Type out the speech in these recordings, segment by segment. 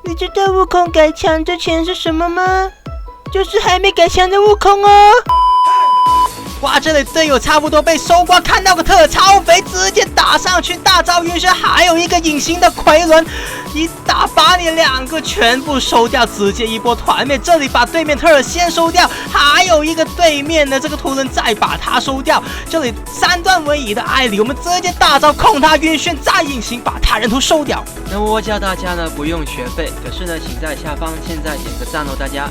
你知道悟空改强之前是什么吗？就是还没改强的悟空哦。哇，这里队友差不多被收刮，看到个特超肥，直接打上去，大招晕眩，还有一个隐形的奎伦，一打把你两个全部收掉，直接一波团灭。这里把对面特尔先收掉，还有一个对面的这个图人再把他收掉。这里三段位移的艾里，我们直接大招控他晕眩，再隐形把他人头收掉。那我教大家呢不用学费，可是呢请在下方现在点个赞哦，大家。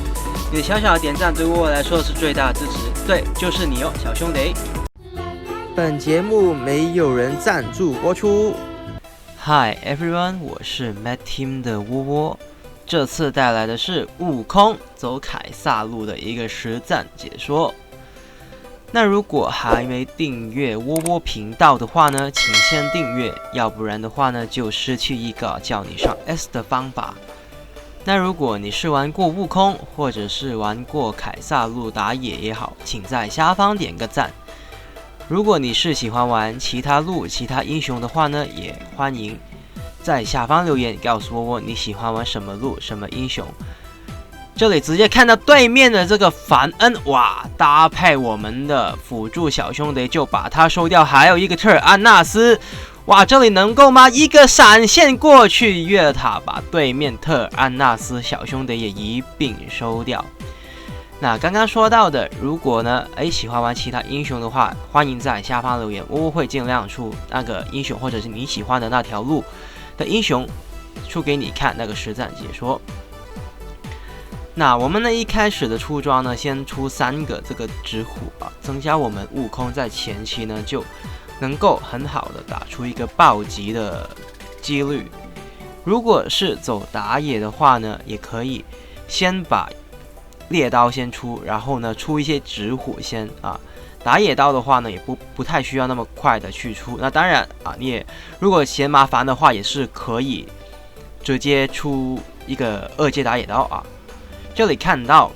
你的小小的点赞对我来说是最大的支持，对，就是你哦，小兄弟。本节目没有人赞助播出。Hi everyone， 我是 Mad Team 的窝窝，这次带来的是悟空走凯撒路的一个实战解说。那如果还没订阅窝窝频道的话呢，请先订阅，要不然的话呢就失去一个叫你上 S 的方法。那如果你是玩过悟空，或者是玩过凯撒路打野也好，请在下方点个赞。如果你是喜欢玩其他路、其他英雄的话呢，也欢迎在下方留言告诉我你喜欢玩什么路、什么英雄。这里直接看到对面的这个凡恩，哇，搭配我们的辅助小兄弟就把他收掉，还有一个特尔安纳斯。哇，这里能够吗？一个闪现过去，越塔把对面特尔安纳斯小兄弟也一并收掉。那刚刚说到的，如果呢，喜欢玩其他英雄的话，欢迎在下方留言，我会尽量出那个英雄或者是你喜欢的那条路的英雄出给你看那个实战解说。那我们呢一开始的出装呢，先出3个这个直虎啊，增加我们悟空在前期呢就能够很好的打出一个暴击的几率。如果是走打野的话呢，也可以先把猎刀先出，然后呢出一些直虎先啊。打野刀的话呢，也不太需要那么快的去出。那当然啊，你也如果嫌麻烦的话，也是可以直接出一个2阶打野刀啊。这里看到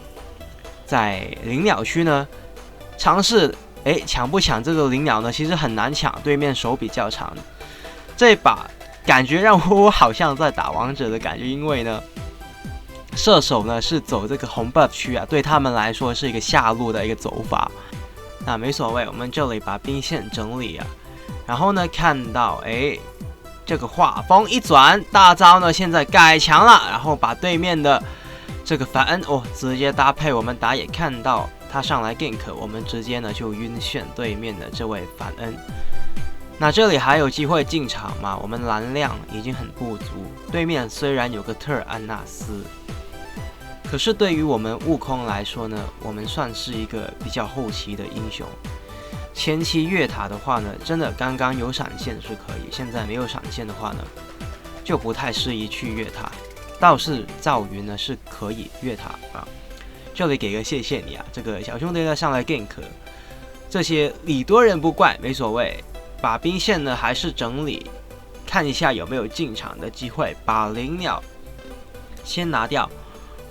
在灵鸟区呢，尝试抢不抢这个灵鸟呢？其实很难抢，对面手比较长。这把感觉让我好像在打王者的感觉，因为呢，射手呢是走这个红 buff 区啊，对他们来说是一个下路的一个走法。那没所谓，我们这里把兵线整理啊，然后呢看到这个画风一转，大招呢现在改强了，然后把对面的这个凡恩直接搭配我们打野，看到他上来 gank， 我们直接呢就晕眩对面的这位凡恩。那这里还有机会进场嘛？我们蓝量已经很不足，对面虽然有个特尔安纳斯，可是对于我们悟空来说呢，我们算是一个比较后期的英雄。前期越塔的话呢，真的刚刚有闪现是可以，现在没有闪现的话呢，就不太适宜去越塔。倒是赵云呢是可以越塔啊。这里给个谢谢你啊，这个小兄弟呢上来 gank， 这些礼多人不怪，没所谓。把兵线呢还是整理，看一下有没有进场的机会，把灵鸟先拿掉，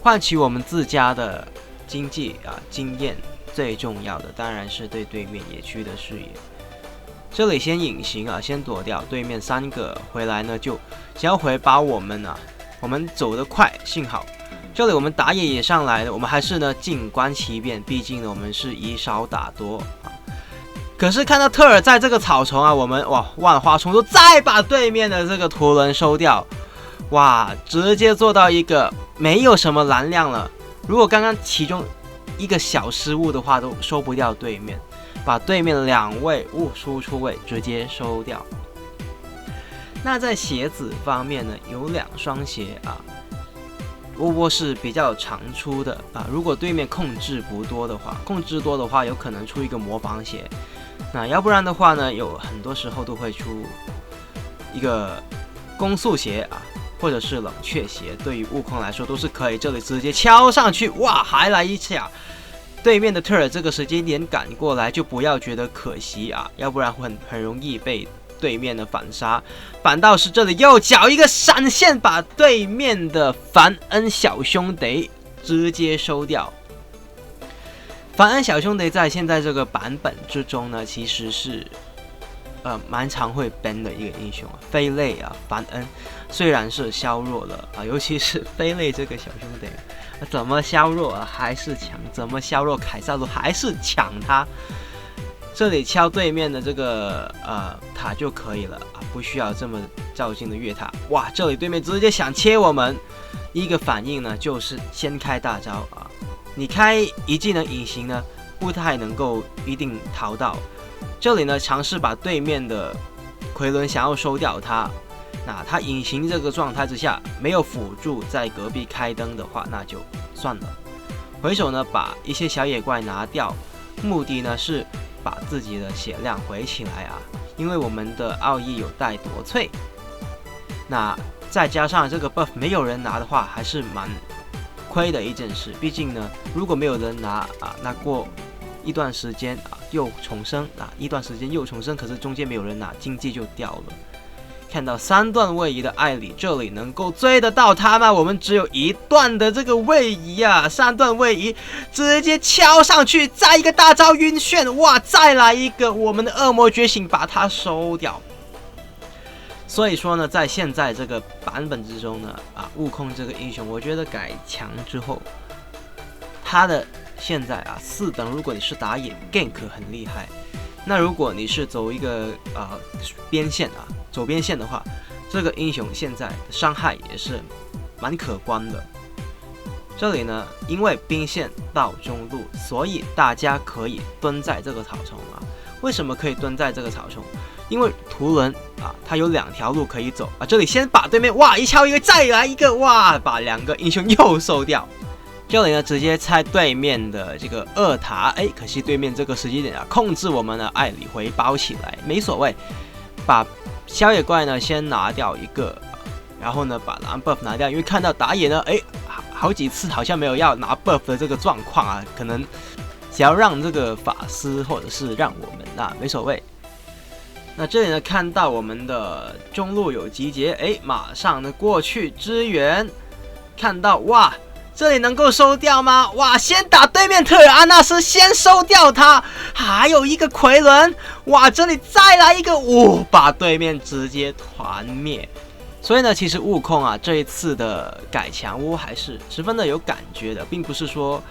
换取我们自家的经济经验。最重要的当然是对对面野区的视野。这里先隐形啊，先躲掉对面3个，回来呢就交回把我们走得快，幸好。这里我们打野也上来了，我们还是呢静观其变，毕竟呢我们是以少打多啊。可是看到特尔在这个草丛啊，我们万花丛中再把对面的这个图人收掉，哇，直接做到一个没有什么蓝量了。如果刚刚其中一个小失误的话，都收不掉对面，把对面2位输出位直接收掉。那在鞋子方面呢，有2双鞋啊。窝窝是比较常出的啊，如果对面控制不多的话，控制多的话有可能出一个模仿鞋，那要不然的话呢，有很多时候都会出一个攻速鞋啊，或者是冷却鞋，对于悟空来说都是可以。这里直接敲上去，哇，还来一下，对面的特尔这个时间点赶过来，就不要觉得可惜啊，要不然会很容易被对面的反杀。反倒是这里右脚一个闪现，把对面的凡恩小兄弟直接收掉。凡恩小兄弟在现在这个版本之中呢，其实是蛮常会 ban 的一个英雄啊，飞类啊，凡恩虽然是削弱了啊，尤其是飞类这个小兄弟，怎么削弱啊还是强，怎么削弱凯撒路还是抢他。这里敲对面的这个塔就可以了啊，不需要这么照进的越塔。哇，这里对面直接想切我们，一个反应呢就是先开大招啊，你开一技能隐形呢不太能够一定逃到。这里呢尝试把对面的奎伦想要收掉他，那他隐形这个状态之下没有辅助在隔壁开灯的话，那就算了。回手呢把一些小野怪拿掉，目的呢是把自己的血量回起来啊，因为我们的奥义有带夺萃，那再加上这个 buff 没有人拿的话，还是蛮亏的一件事。毕竟呢，如果没有人拿啊，那过一段时间啊又重生啊，一段时间又重生，可是中间没有人拿，经济就掉了。看到3段位移的艾里，这里能够追得到他吗？我们只有1段的这个位移啊，3段位移直接敲上去，再一个大招晕眩，哇，再来一个我们的恶魔觉醒把它收掉。所以说呢，在现在这个版本之中呢，悟空这个英雄，我觉得改强之后，他的现在4等，如果你是打野 gank 很厉害，那如果你是走一个边线走边线的话，这个英雄现在的伤害也是蛮可观的。这里呢，因为兵线到中路，所以大家可以蹲在这个草丛啊。为什么可以蹲在这个草丛？因为图伦他有2条路可以走啊。这里先把对面哇一敲一个，再来一个哇，把2个英雄又收掉。这里呢，直接拆对面的这个2塔，可惜对面这个时机点控制我们的艾里回包起来，没所谓。把小野怪呢先拿掉一个，然后呢把蓝 buff 拿掉，因为看到打野呢，好几次好像没有要拿 buff 的这个状况啊，可能想要让这个法师或者是让我们没所谓。那这里呢看到我们的中路有集结，马上呢过去支援，看到哇。这里能够收掉吗？哇，先打对面特尔阿纳斯，先收掉他，还有一个奎伦，哇，这里再来一个，把对面直接团灭。所以呢，其实悟空这一次的改强还是十分的有感觉的，并不是说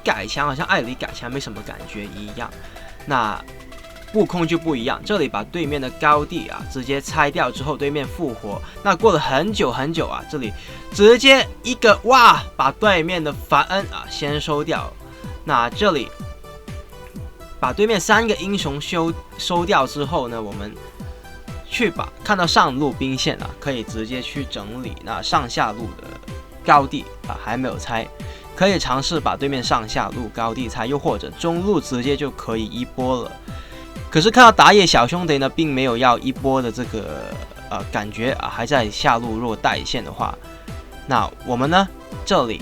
改强好像艾里改强没什么感觉一样。那悟空就不一样，这里把对面的高地直接拆掉之后，对面复活。那过了很久很久这里直接一个哇，把对面的凡恩先收掉。那这里把对面3个英雄收掉之后呢，我们去看到上路兵线可以直接去整理。那上下路的高地还没有拆，可以尝试把对面上下路高地拆，又或者中路直接就可以一波了。可是看到打野小兄弟呢，并没有要一波的这个感觉还在下路。如果带线的话，那我们呢这里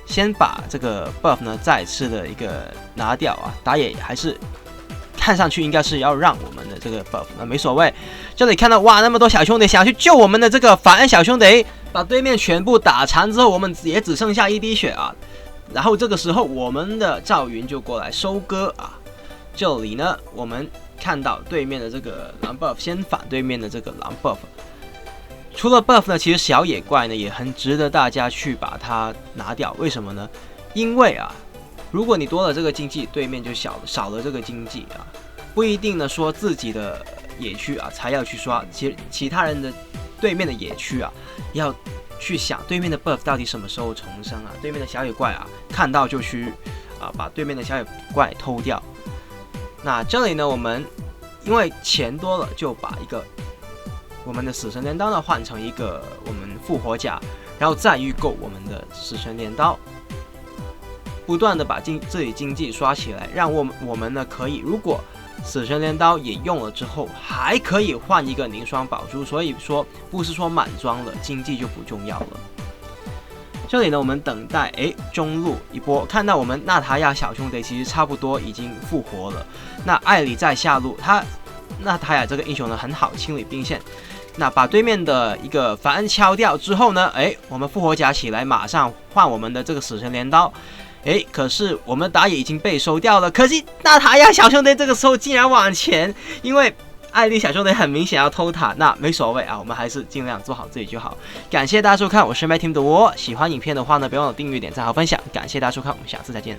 先把这个 buff 呢再次的一个拿掉打野还是看上去应该是要让我们的这个 buff， 没所谓。这里看到哇，那么多小兄弟想去救我们的这个凡恩小兄弟，把对面全部打残之后，我们也只剩下1滴血然后这个时候我们的赵云就过来收割这里呢，我们看到对面的这个蓝 buff， 先反对面的这个蓝 buff。除了 buff 呢，其实小野怪呢也很值得大家去把它拿掉。为什么呢？因为如果你多了这个经济，对面就少了这个经济不一定呢说自己的野区才要去刷，其他人的对面的野区要去想对面的 buff 到底什么时候重生对面的小野怪看到就去把对面的小野怪偷掉。那这里呢，我们因为钱多了，就把我们的死神镰刀呢换成一个我们复活甲，然后再预购我们的死神镰刀，不断的把自己经济刷起来，让我们呢可以，如果死神镰刀也用了之后，还可以换一个凝霜宝珠。所以说不是说满装了经济就不重要了。这里呢，我们等待中路一波，看到我们纳塔亚小兄弟其实差不多已经复活了。那艾里在下路，纳塔亚这个英雄呢很好清理兵线。那把对面的一个凡恩敲掉之后呢，我们复活甲起来，马上换我们的这个死神镰刀。可是我们打野已经被收掉了，可惜纳塔亚小兄弟这个时候竟然往前，因为艾丽小兄弟很明显要偷塔，那没所谓啊，我们还是尽量做好自己就好。感谢大家收看，我是 Matt Team 的我。喜欢影片的话呢，别忘了订阅、点赞和分享。感谢大家收看，我们下次再见。